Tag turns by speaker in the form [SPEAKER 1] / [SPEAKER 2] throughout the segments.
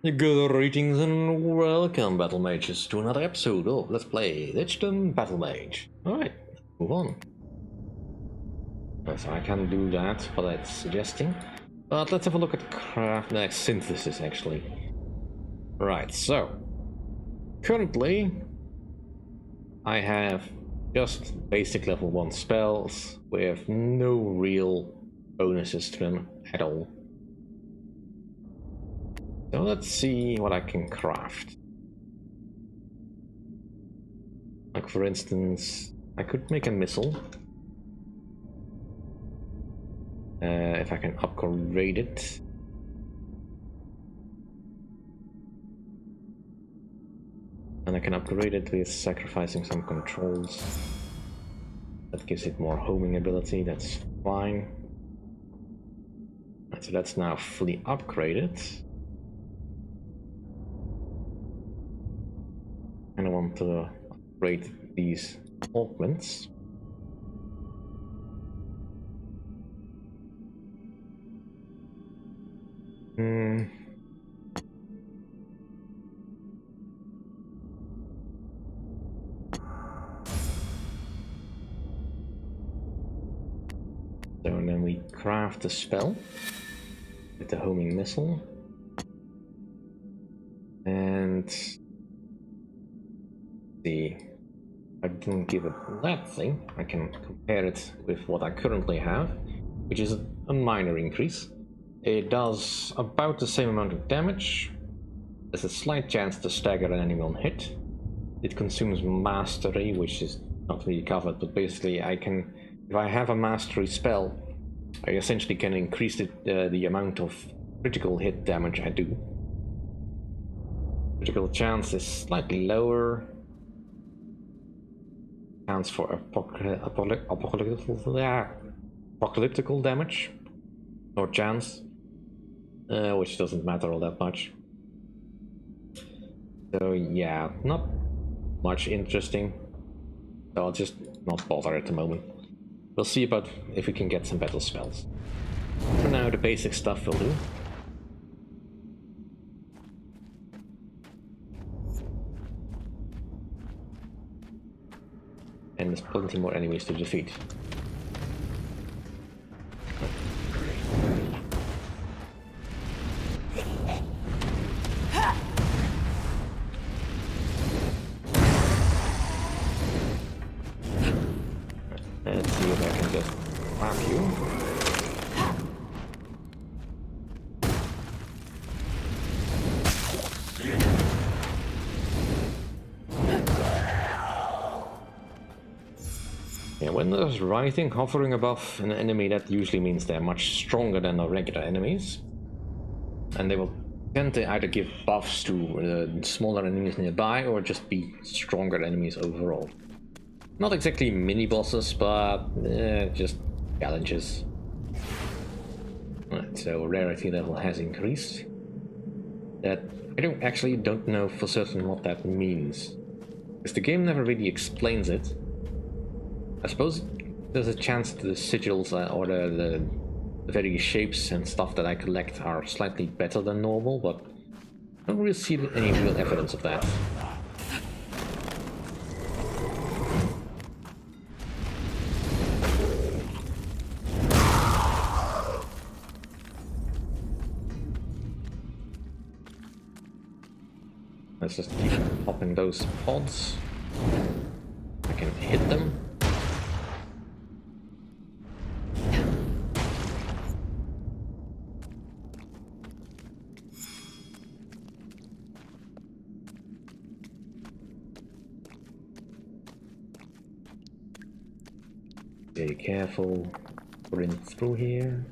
[SPEAKER 1] Good greetings and welcome, Battlemages, to another episode of Let's Play Lichdom Battlemage. Alright, move on. So I can do that, what it's suggesting. But let's have a look at craft next synthesis, actually. Right, so currently I have just basic level 1 spells with no real bonuses to them at all. So let's see what I can craft. Like for instance, I could make a missile. If I can upgrade it. And I can upgrade it with sacrificing some controls. That gives it more homing ability, that's fine. Right, so that's now fully upgraded. And I want to upgrade these augments. So and then we craft a spell with the homing missile. And see, I didn't give it that thing. I can compare it with what I currently have, which is a minor increase. It does about the same amount of damage. There's a slight chance to stagger an enemy on hit. It consumes mastery, which is not really covered, but basically I can, if I have a mastery spell, I essentially can increase the amount of critical hit damage I do. Critical chance is slightly lower. Chance for apocalyptical damage, or chance, which doesn't matter all that much. So yeah, not much interesting. So I'll just not bother at the moment. We'll see about if we can get some battle spells. For now, the basic stuff will do. And there's plenty more enemies to defeat. Let's see if I can just whack you. Yeah, when there's writing hovering above an enemy, that usually means they're much stronger than the regular enemies. And they will tend to either give buffs to smaller enemies nearby, or just be stronger enemies overall. Not exactly mini-bosses, but just challenges. Right, so rarity level has increased. That I don't know for certain what that means, because the game never really explains it. I suppose there's a chance the sigils or the very shapes and stuff that I collect are slightly better than normal, but I don't really see any real evidence of that. Let's just keep popping those pods. I can hit them. Be careful, running through here.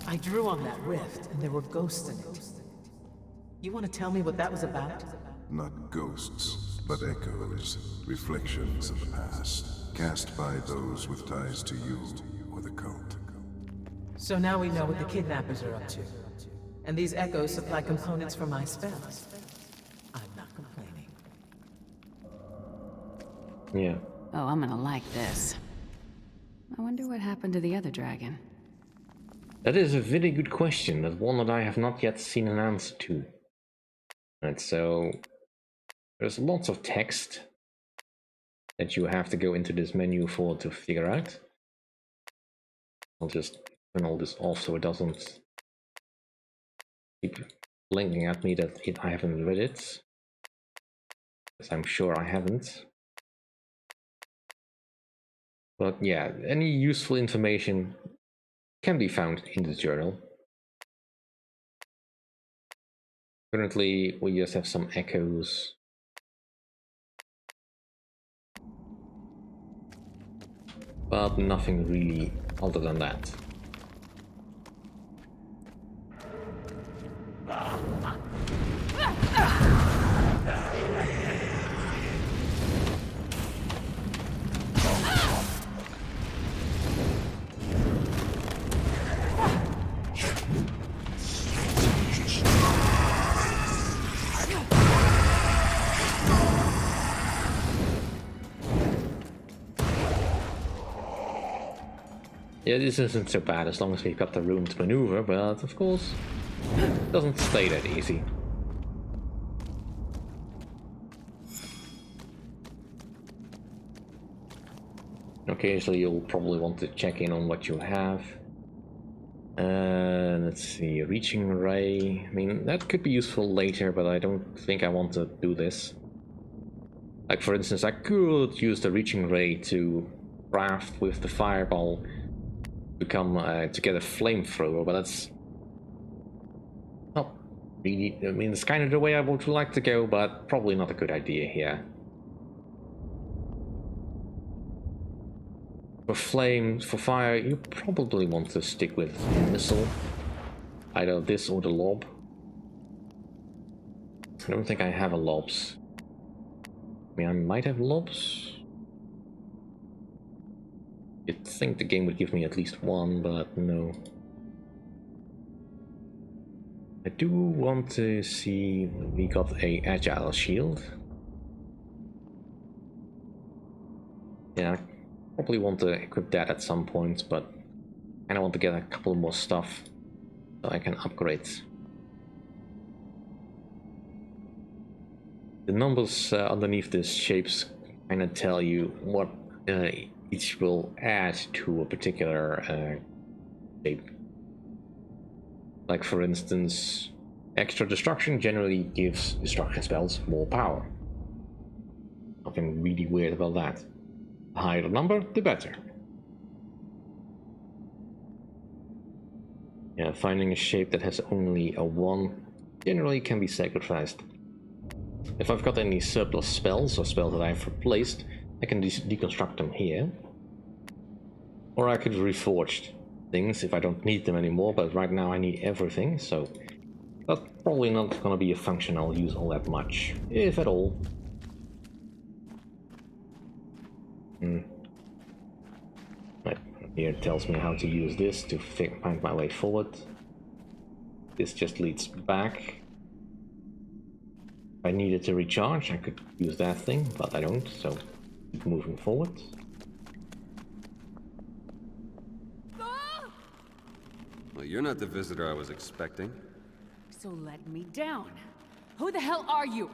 [SPEAKER 2] I drew on that rift, and there were ghosts in it. You want to tell me what that was about?
[SPEAKER 3] Not ghosts, but echoes, reflections of the past, cast by those with ties to you or the cult.
[SPEAKER 2] So now we know what the kidnappers are up to. And these echoes supply components for my spells. I'm not complaining.
[SPEAKER 1] Yeah.
[SPEAKER 4] Oh, I'm gonna like this. I wonder what happened to the other dragon.
[SPEAKER 1] That is a very good question, but one that I have not yet seen an answer to. And so there's lots of text that you have to go into this menu for to figure out. I'll just turn all this off so it doesn't keep blinking at me that I haven't read it. Because I'm sure I haven't. But yeah, any useful information can be found in the journal. Currently, we just have some echoes. But nothing really other than that. Yeah, this isn't so bad as long as we've got the room to maneuver, but of course, it doesn't stay that easy. Occasionally you'll probably want to check in on what you have. Let's see, reaching ray. I mean, that could be useful later, but I don't think I want to do this. Like, for instance, I could use the reaching ray to craft with the fireball to get a flamethrower, but that's not really. I mean, it's kind of the way I would like to go, but probably not a good idea here. For fire, you probably want to stick with missile, either this or the lob. I don't think I have a lobs. I mean, I might have lobs. You'd think the game would give me at least one, but no. I do want to see, we got a agile shield. Yeah, I probably want to equip that at some point, but I kinda want to get a couple more stuff so I can upgrade. The numbers underneath these shapes kinda tell you what each will add to a particular shape. Like, for instance, extra destruction generally gives destruction spells more power. Nothing really weird about that. The higher the number, the better. Yeah, finding a shape that has only a 1 generally can be sacrificed. If I've got any surplus spells or spells that I've replaced, I can deconstruct them here. Or I could reforge things if I don't need them anymore, but right now I need everything, so that's probably not gonna be a function I'll use all that much, if at all. Right, here it tells me how to use this to find my way forward. This just leads back. If I needed to recharge, I could use that thing, but I don't, so keep moving forward.
[SPEAKER 5] Well, you're not the visitor I was expecting.
[SPEAKER 4] So let me down. Who the hell are you?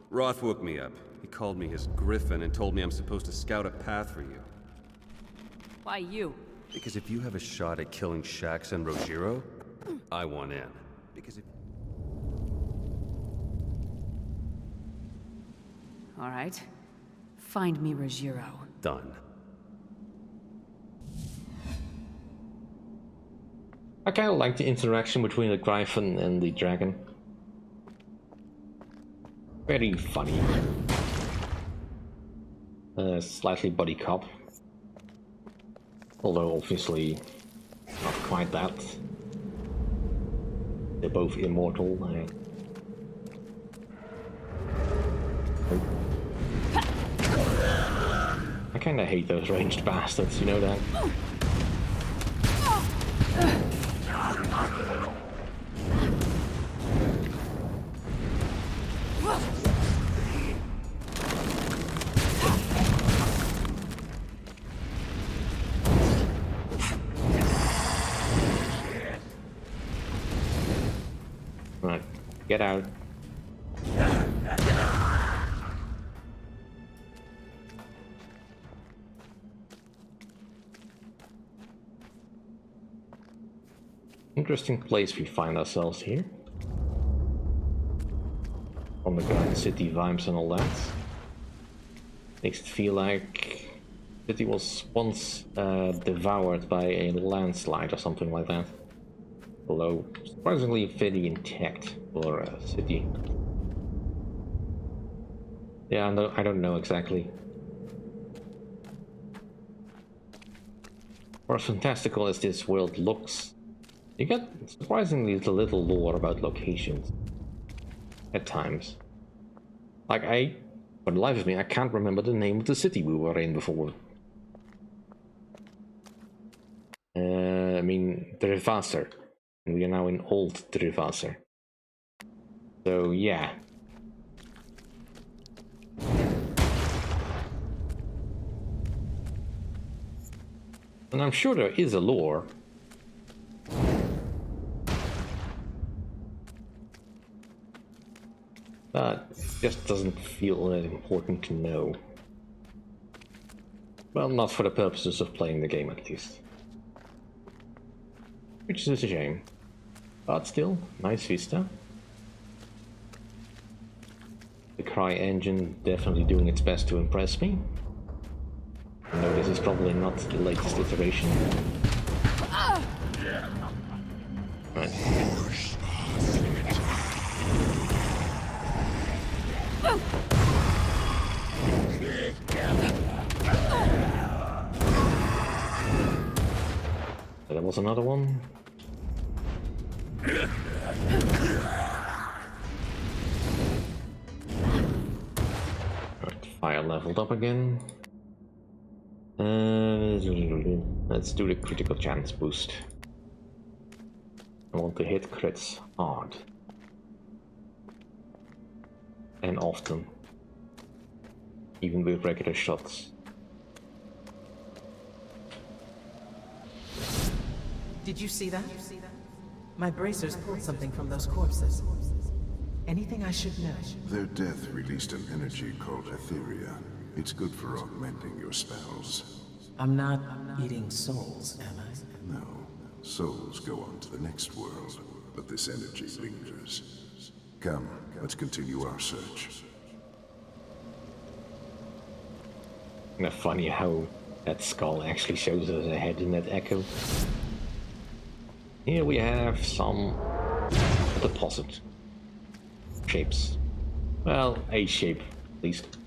[SPEAKER 5] Roth woke me up. He called me his griffin and told me I'm supposed to scout a path for you.
[SPEAKER 4] Why you?
[SPEAKER 5] Because if you have a shot at killing Shax and Rogiro, I want in. Because if...
[SPEAKER 4] All right. Find me Rogiro.
[SPEAKER 5] Done.
[SPEAKER 1] I kind of like the interaction between the Griffin and the dragon. Very funny. Slightly buddy cop. Although obviously not quite that. They're both immortal. I kind of hate those ranged bastards, you know that? Get out. Interesting place we find ourselves here. Underground city vibes and all that. Makes it feel like the city was once devoured by a landslide or something like that. Although surprisingly very intact for a city. Yeah, no, I don't know exactly. For as fantastical as this world looks, you get surprisingly little lore about locations. At times. Like for the life of me, I can't remember the name of the city we were in before. I mean, Drivassar. And we are now in Old Drivassar. So, yeah. And I'm sure there is a lore. But it just doesn't feel that important to know. Well, not for the purposes of playing the game at least. Which is a shame. But still, nice vista. The Cry engine definitely doing its best to impress me. I know this is probably not the latest iteration. Right. There was another one. Right, fire leveled up again. Let's do the critical chance boost. I want to hit crits hard. And often. Even with regular shots.
[SPEAKER 2] Did you see that? My bracers pulled something from those corpses. Anything I should know?
[SPEAKER 3] Their death released an energy called Etheria. It's good for augmenting your spells.
[SPEAKER 2] I'm not eating souls, am I?
[SPEAKER 3] No, souls go on to the next world, but this energy lingers. Come, let's continue our search.
[SPEAKER 1] Kind of funny how that skull actually shows us a head in that echo. Here we have some deposit shapes. Well, a shape at least.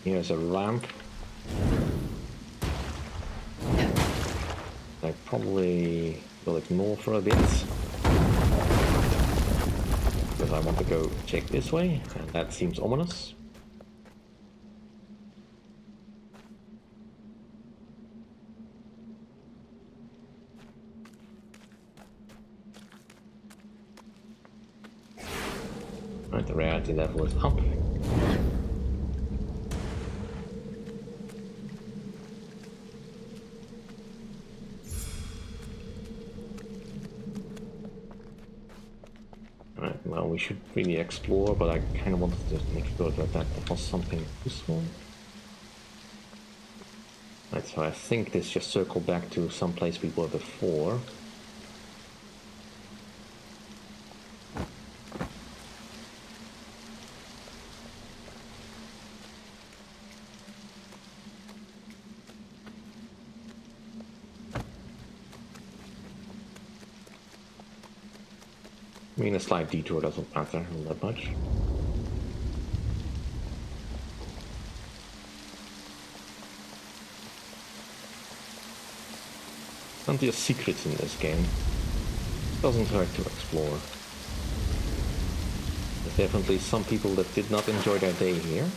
[SPEAKER 1] Here's a ramp. I probably will ignore for a bit. Because I want to go check this way, and that seems ominous. Right, the rarity level is up. Alright, well, we should really explore, but I kind of wanted to make sure that that was something useful. Right, so I think this just circled back to some place we were before. I mean, a slight detour doesn't matter that much. Plenty of secrets in this game. Doesn't hurt to explore. There's definitely some people that did not enjoy their day here.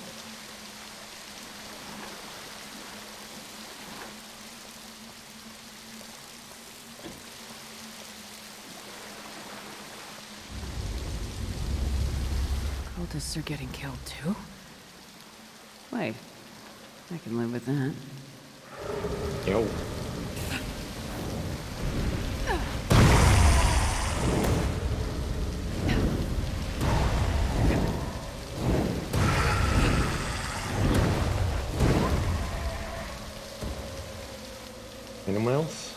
[SPEAKER 4] Cultists are getting killed too? Wait, I can live with that.
[SPEAKER 1] Yo. else.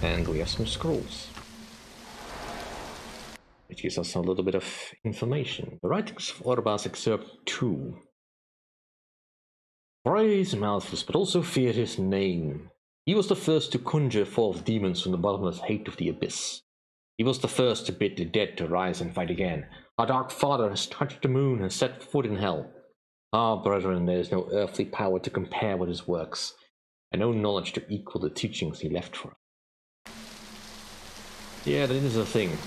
[SPEAKER 1] And we have some scrolls, which gives us a little bit of information. The writings of Orbas excerpt 2. Praise Malthus, but also fear his name. He was the first to conjure forth demons from the bottomless hate of the abyss. He was the first to bid the dead to rise and fight again. Our dark father has touched the moon and set foot in hell. Ah, brethren, there is no earthly power to compare with his works, and no knowledge to equal the teachings he left for us. Yeah, that is a thing.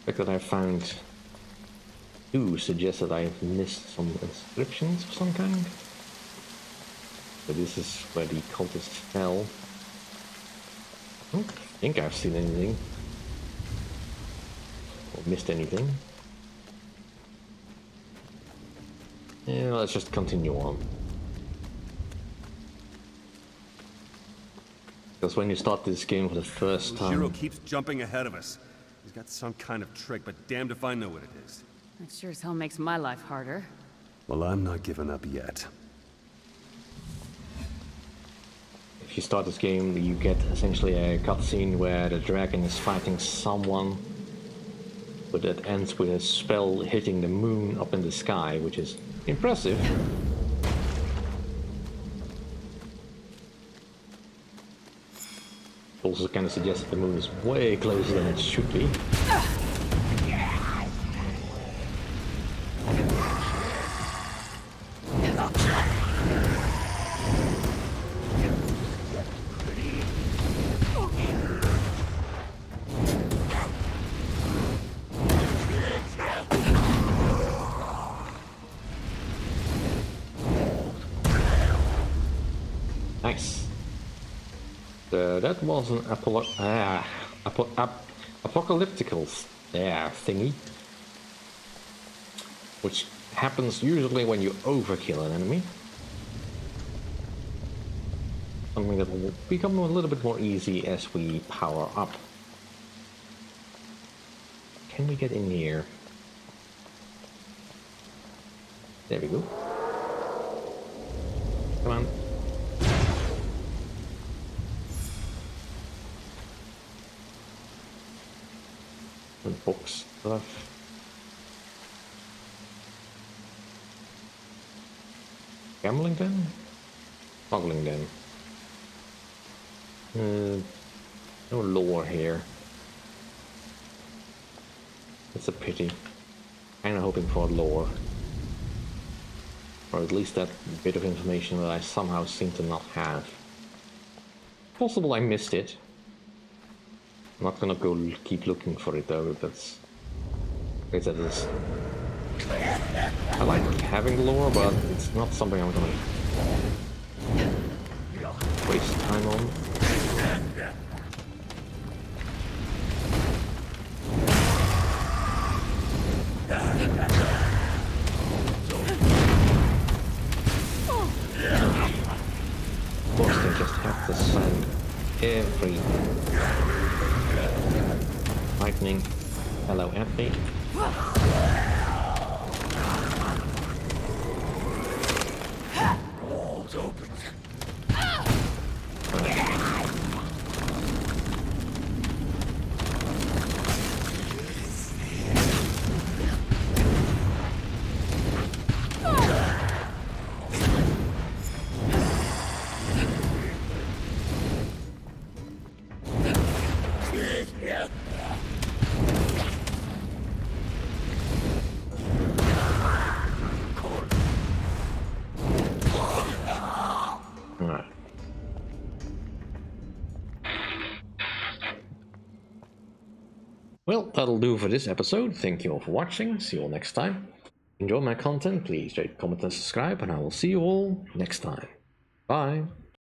[SPEAKER 1] The fact that I found 2 suggests that I've missed some inscriptions of some kind. So this is where the cultist fell. I don't think I've seen anything. Or missed anything. Yeah, let's just continue on. Because when you start this game for the first time...
[SPEAKER 5] Zero keeps jumping ahead of us. He's got some kind of trick, but damned if I know what it is.
[SPEAKER 4] That sure as hell makes my life harder.
[SPEAKER 5] Well, I'm not giving up yet.
[SPEAKER 1] If you start this game, you get essentially a cutscene where the dragon is fighting someone, but that ends with a spell hitting the moon up in the sky, which is impressive. Also kind of suggests that the moon is way closer than it should be. Nice. That was an apocalyptical thingy, which happens usually when you overkill an enemy. Something that will become a little bit more easy as we power up. Can we get in here? There we go. Come on. Box stuff. Gambling den? Smuggling den. No lore here. It's a pity. Kinda hoping for lore. Or at least that bit of information that I somehow seem to not have. Possible I missed it. I'm not gonna go keep looking for it though, that's... I like having lore, but it's not something I'm gonna waste time on. Of course, they just have to send every lightning hello at me. Well, that'll do for this episode. Thank you all for watching. See you all next time. Enjoy my content, please rate, comment and subscribe, and I will see you all next time. Bye.